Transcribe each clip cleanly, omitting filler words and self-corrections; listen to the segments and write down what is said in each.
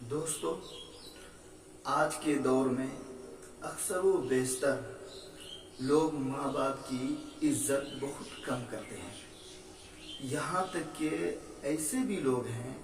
दोस्तों, आज के दौर में अक्सर व बेशतर लोग माँ बाप की इज्जत बहुत कम करते हैं। यहाँ तक कि ऐसे भी लोग हैं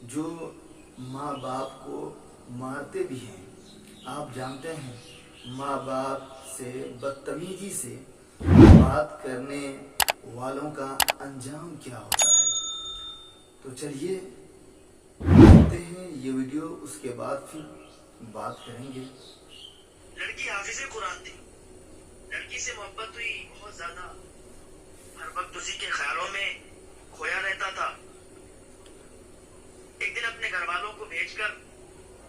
जो माँ बाप को मारते भी हैं। आप जानते हैं माँ बाप से बदतमीजी से बात करने वालों का अंजाम क्या होता है। तो चलिए देखते हैं ये वीडियो, उसके बाद फिर बात करेंगे। लड़की हाफिज़े कुरान थी। लड़की से मोहब्बत हुई बहुत ज्यादा। हर वक्त उसी के ख्यालों में खोया रहता था। एक दिन अपने घर वालों को भेजकर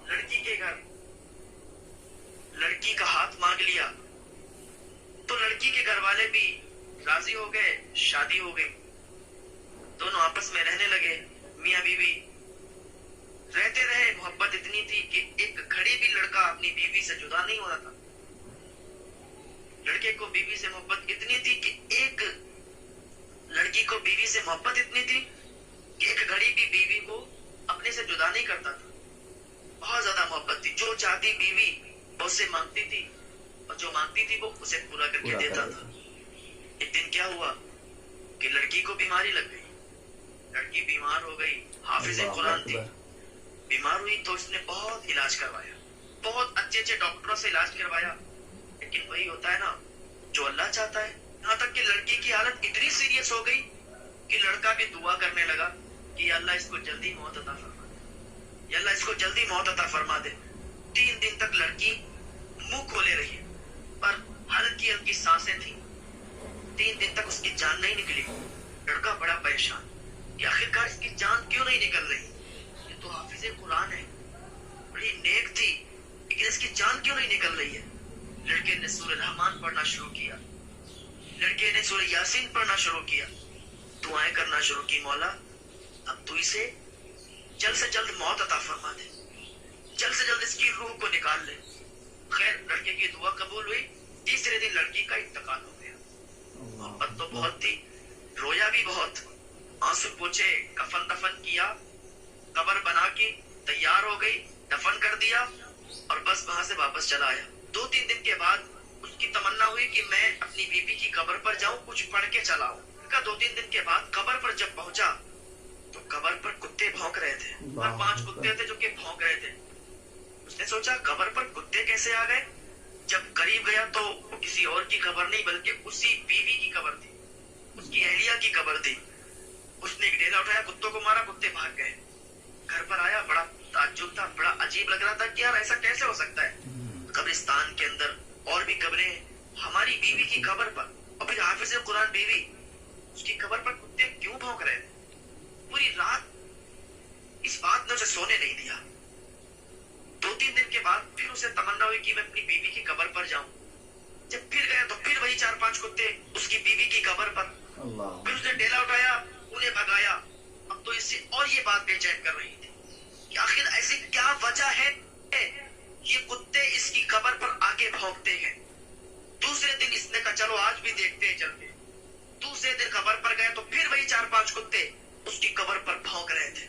लड़की के घर लड़की का हाथ मांग लिया तो लड़की के घर वाले भी राजी हो गए। शादी हो गई। दोनों आपस में रहने लगे। मियाँ बीवी रहते रहे। मोहब्बत इतनी थी कि एक घड़ी भी लड़का अपनी बीवी से जुदा नहीं होता था। लड़के को बीवी से मोहब्बत इतनी थी कि लड़की को बीवी से मोहब्बत इतनी थी कि एक घड़ी भी बीवी को अपने से जुदा नहीं करता था। बहुत ज्यादा मोहब्बत थी। जो चाहती बीवी उससे मांगती थी और जो मांगती थी वो उसे पूरा करके देता था। एक दिन क्या हुआ कि लड़की को बीमारी लग गई। लड़की बीमार हो गई। हाफिज़े कुरान थी। बीमार हुई तो उसने बहुत इलाज करवाया। बहुत अच्छे अच्छे डॉक्टरों से इलाज करवाया। लेकिन वही होता है ना जो अल्लाह चाहता है। यहाँ तक कि लड़की की हालत इतनी सीरियस हो गई कि लड़का भी दुआ करने लगा कि अल्लाह इसको जल्दी मौत अता फरमा दे। अल्लाह इसको जल्दी मौत अता फरमा दे। 3 दिन तक लड़की मुंह खोले रही पर हल्की हल्की सांसें थी। 3 दिन तक उसकी जान नहीं निकली। लड़का बड़ा परेशान कि आखिरकार इसकी जान क्यों नहीं निकल रही। ये तो हाफिज़े कुरान है, बड़ी नेक थी, लेकिन इसकी जान क्यों नहीं निकल रही है। लड़के ने सूरह रहमान पढ़ना शुरू किया। लड़के ने सूरह यासीन पढ़ना शुरू किया। दुआएं करना शुरू की, मौला अब तू इसे जल्द से जल्द मौत अता फरमा दे। जल्द से जल्द इसकी रूह को निकाल ले। खैर लड़के की दुआ कबूल हुई। तीसरे दिन लड़की का इंतकाल हो गया। मोहब्बत तो बहुत थी, रोया भी बहुत। आंसू पोछे, कफन दफन किया, कब्र बना के तैयार हो गई, दफन कर दिया और बस वहां से वापस चला आया। 2-3 दिन के बाद उसकी तमन्ना हुई कि मैं अपनी बीबी की कब्र पर जाऊं, कुछ पढ़ के चला आऊं। 2-3 दिन के बाद कब्र पर जब पहुंचा तो कब्र पर कुत्ते भौंक रहे थे। और 5 कुत्ते थे जो कि भौंक रहे थे। उसने सोचा कब्र पर कुत्ते कैसे आ गए। जब करीब गया तो वो किसी और की कब्र नहीं बल्कि उसी बीवी की कब्र थी, उसकी अहलिया की कब्र थी। उसने एक डेला उठाया, कुत्तों को मारा, कुत्ते भाग गए। घर पर आया, बड़ा ताज्जुब था, बड़ा अजीब लग रहा था कि यार ऐसा कैसे हो सकता है। कब्रिस्तान के अंदर और भी कब्रें, हमारी बीवी की कब्र पर और फिर हाफिज़े कुरान बीवी, उसकी कब्र पर कुत्ते क्यों भौंक रहे थे। पूरी रात इस बात ने उसे सोने नहीं दिया। 2-3 दिन के बाद फिर उसे तमन्ना हुई कि मैं अपनी बीवी की कब्र पर जाऊं। जब फिर गया तो फिर वही 4-5 कुत्ते उसकी बीवी की कब्र पर। फिर उसने डेला उठाया, उन्हें भगाया। अब तो इससे और ये बात बेचैन कर रही थी कि आखिर ऐसी क्या वजह है ये कुत्ते इसकी कब्र पर आके भौंकते हैं। दूसरे दिन इसने कहा चलो आज भी देखते हैं चलते। दूसरे दिन कब्र पर गए तो फिर वही 4-5 कुत्ते उसकी कब्र पर भौंक रहे थे।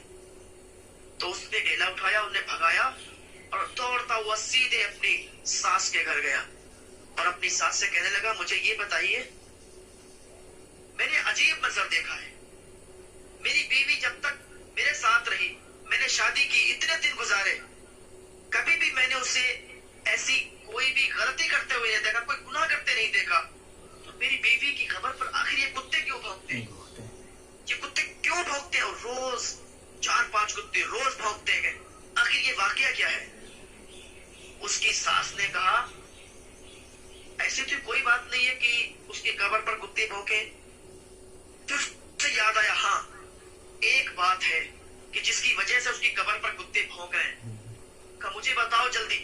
तो उसने डेला उठाया, उन्हें भगाया और दौड़ता हुआ सीधे अपनी सास के घर गया और अपनी सास से कहने लगा मुझे ये बताइए, मैंने अजीब मंजर देखा है। मेरी बीवी जब तक मेरे साथ रही, मैंने शादी की, इतने दिन गुजारे, कभी भी मैंने उसे ऐसी कोई भी गलती करते हुए नहीं देखा, कोई गुनाह करते नहीं देखा। तो मेरी बीवी की खबर पर आखिर ये कुत्ते क्यों भौंकते हैं। ये कुत्ते क्यों भौंकते हैं। और रोज 4-5 कुत्ते रोज भौंकते हैं। आखिर ये वाकया क्या है। उसकी सास ने कहा ऐसी तो कोई बात नहीं है कि उसकी कब्र पर कुत्ते भौंके। फिर उसे याद आया, हाँ एक बात है कि जिसकी वजह से उसकी कब्र पर कुत्ते भौंक रहे हैं। कहा मुझे बताओ जल्दी,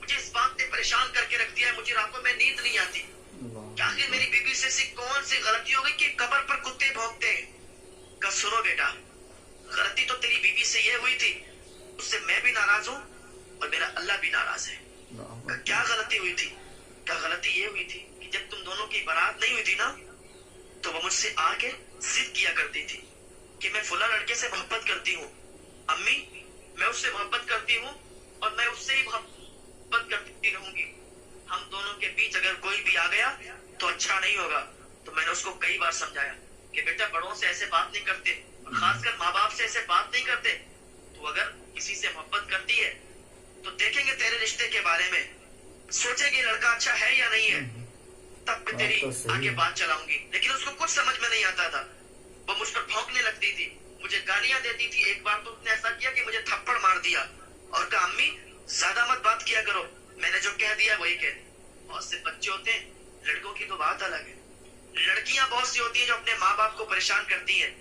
मुझे इस बात ने परेशान करके रख दिया है, मुझे रातों में नींद नहीं आती। आखिर मेरी बीवी से ऐसी कौन सी गलती हो गई कि कब्र पर कुत्ते भौंकते हैं। कहा सुनो बेटा, गलती तो तेरी बीवी से ये हुई थी, उससे मैं भी नाराज हूँ और मेरा अल्लाह भी नाराज है। क्या गलती हुई थी। क्या गलती ये हुई थी कि जब तुम दोनों की बारात नहीं हुई थी ना तो वो मुझसे आके जिद किया करती थी कि मैं फुला लड़के से मोहब्बत करती हूँ। अम्मी मैं उससे मोहब्बत करती हूँ और मैं उससे ही मोहब्बत करती रहूंगी। हम दोनों के बीच अगर कोई भी आ गया तो अच्छा नहीं होगा। तो मैंने उसको कई बार समझाया कि बेटा बड़ों से ऐसे बात नहीं करते, और खासकर माँ बाप से ऐसे बात नहीं करते। तो अगर किसी से मोहब्बत करती है तो देखेंगे तेरे रिश्ते के बारे में, सोचेगी लड़का अच्छा है या नहीं है, तब मैं तेरी आगे बात चलाऊंगी। लेकिन उसको कुछ समझ में नहीं आता था, वो मुझ पर भौंकने लगती थी, मुझे गालियां देती थी। एक बार तो उसने ऐसा किया कि मुझे थप्पड़ मार दिया और कहा अम्मी ज्यादा मत बात किया करो, मैंने जो कह दिया वही कह दी। बहुत से बच्चे होते हैं, लड़कों की तो बात अलग है। लड़कियां बहुत सी होती हैं जो अपने माँ बाप को परेशान करती हैं,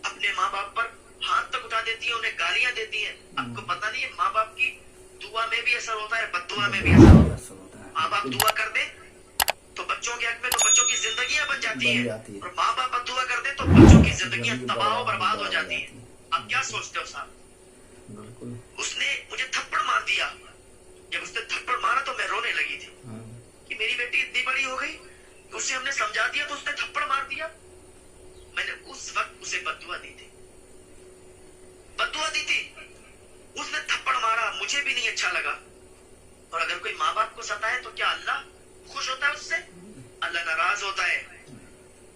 अपने माँ बाप पर हाथ तक उठा देती है, उन्हें गालियां देती हैं। आपको पता नहीं है माँ बाप की दुआ में भी असर होता है, बद्दुआ में भी असर होता है। माँ बाप दुआ कर दे तो बच्चों के हक में तो बच्चों की जिंदगियां बन जाती हैं, और माँ बाप बद्दुआ कर दे तो बच्चों की जिंदगियां तबाह बर्बाद हो जाती हैं। आप क्या सोचते हो साहब? उसने मुझे थप्पड़ मार दिया। जब उसने थप्पड़ मारा तो मैं रोने लगी थी कि मेरी बेटी इतनी बड़ी हो गई, उसे हमने समझा दिया तो उसने थप्पड़ मार दिया। मैंने उस वक्त उसे बद्दुआ दी थी, उसने थप्पड़ मारा, मुझे भी नहीं अच्छा लगा। और अगर कोई माँ बाप को सताए तो क्या अल्लाह खुश होता है उससे? अल्लाह नाराज होता है।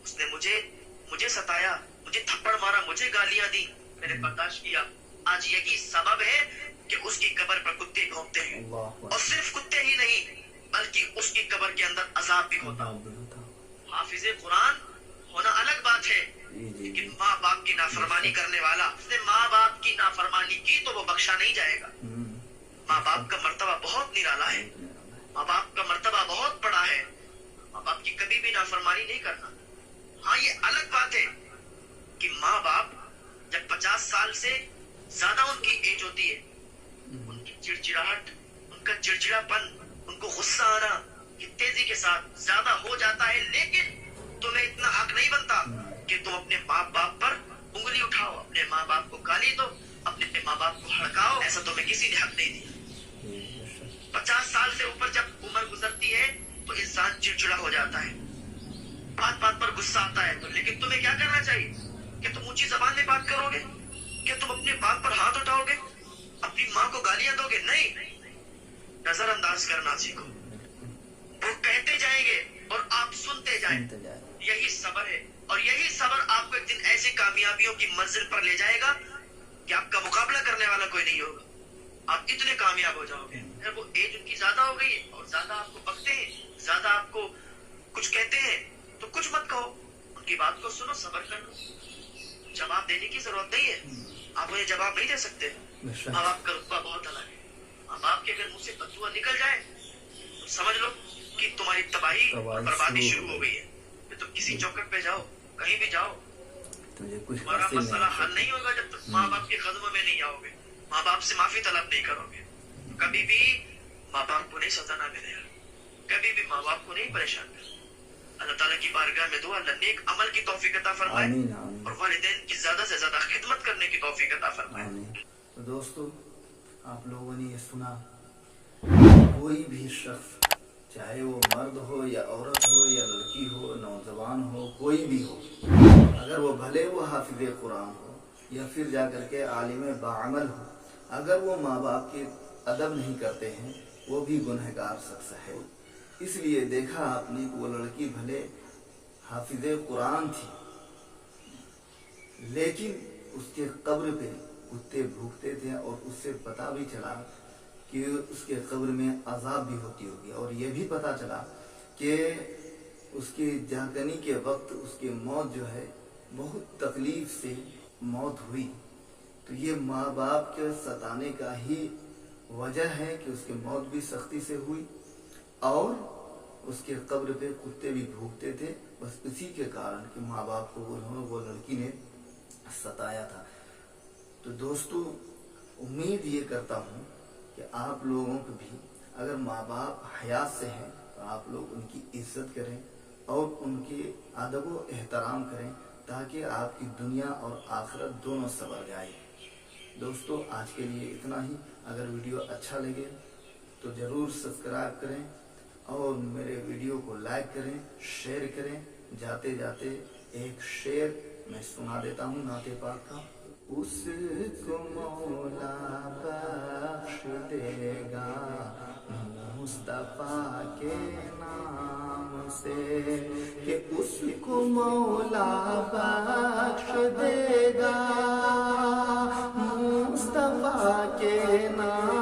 उसने मुझे सताया, मुझे थप्पड़ मारा, मुझे गालियां दी, मैंने बर्दाश्त किया। आज यही सबब है कि उसकी कब्र पर कुत्ते भौंकते हैं, और सिर्फ कुत्ते ही नहीं बल्कि उसकी कब्र के अंदर अजाब भी होता। हाफिज कुरान होना अलग बात है, लेकिन माँ बाप की नाफरमानी करने वाला, उसने माँ बाप की नाफरमानी की तो वो बख्शा नहीं जाएगा। माँ बाप का मर्तबा बहुत निराला है, माँ बाप का मर्तबा बहुत बड़ा है। माँ बाप की कभी भी नाफरमानी नहीं करना। हाँ, ये अलग बात है कि माँ बाप जब 50 साल से ज्यादा उनकी एज होती है, उनकी चिड़चिड़ाहट, उनका चिड़चिड़ापन, उनको गुस्सा आना कि तेजी के साथ ज्यादा हो जाता है। लेकिन तुम्हें इतना हक नहीं बनता कि तुम अपने माँ बाप पर उंगली उठाओ, अपने माँ बाप को गाली दो, अपने माँ बाप को हड़काओ। ऐसा तुम्हें किसी ने हक नहीं दिया। 50 साल से ऊपर जब उम्र गुजरती है तो इंसान चिड़चिड़ा हो जाता है, बात बात पर गुस्सा आता है। तो लेकिन तुम्हें क्या करना चाहिए? कि तुम ऊंची जबान में बात करोगे? कि तुम अपने बाप पर हाथ उठाओगे, अपनी माँ को गालियां दोगे? नहीं, नजरअंदाज करना सीखो। वो कहते जाएंगे और आप सुनते जाएं। यही सब्र है, और यही सब्र आपको एक दिन ऐसी कामयाबियों की मंजिल पर ले जाएगा कि आपका मुकाबला करने वाला कोई नहीं होगा। आप इतने कामयाब हो जाओगे। वो एज उनकी ज्यादा हो गई है और ज्यादा आपको बकते हैं, ज्यादा आपको कुछ कहते हैं, तो कुछ मत कहो, उनकी बात को सुनो, सब्र कर लो। जवाब देने की जरूरत नहीं है, आप उन्हें जवाब नहीं दे सकते। माँ बाप का रुतबा बहुत अलग है। माँ बाप के अगर मुंह से बद्दुआ निकल जाए तो समझ लो कि तुम्हारी तबाही और बर्बादी शुरू हो गई है। तुम किसी चौखट पे जाओ, कहीं भी जाओ, तुम्हारा मसला हल नहीं होगा जब तक माँ बाप के कदमों में नहीं आओगे, माँ बाप से माफी तलब नहीं करोगे। कभी भी माँ बाप को नहीं सताना मेरे यार, कभी भी माँ बाप को नहीं परेशान करना। अल्लाह ताला की बारगाह में दुआ, अल्लाह नेक अमल की तौफीक अता फरमाए और वालिदैन की ज्यादा से ज्यादा खिदमत करने की तौफीक अता फरमाए। तो दोस्तों, आप लोगों ने ये सुना, कोई भी शख्स, चाहे वो मर्द हो या औरत हो या लड़की हो, नौजवान हो, कोई भी हो, अगर वो भले वो हाफिज कुरान हो या फिर जाकर के आलिम बाअमल हो, अगर वो माँ बाप के अदब नहीं करते हैं, वो भी गुनहगार शख्स है। इसलिए देखा आपने कि वो लड़की भले हाफिज कुरान थी, लेकिन उसके कब्र पे कुत्ते भूखते थे, और उससे पता भी चला कि उसके कब्र में अजाब भी होती होगी, और ये भी पता चला कि उसकी जागनी के वक्त उसकी मौत जो है बहुत तकलीफ से मौत हुई। तो ये माँ बाप के सताने का ही वजह है कि उसकी मौत भी सख्ती से हुई, और उसके कब्र पे कुत्ते भी भूखते थे, बस इसी के कारण कि माँ बाप को वो लड़की ने सताया था। तो दोस्तों, उम्मीद ये करता हूँ कि आप लोगों को भी अगर माँ बाप हयात से हैं तो आप लोग उनकी इज्जत करें और उनके अदब व एहतराम करें, ताकि आपकी दुनिया और आखिरत दोनों संवर जाए। दोस्तों, आज के लिए इतना ही। अगर वीडियो अच्छा लगे तो ज़रूर सब्सक्राइब करें और मेरे वीडियो को लाइक करें, शेयर करें। जाते जाते एक शेर मैं सुना देता हूँ नाते पाक का। उसको मौला کہ اس کو مولا بخش دے گا، مصطفیٰ کے نام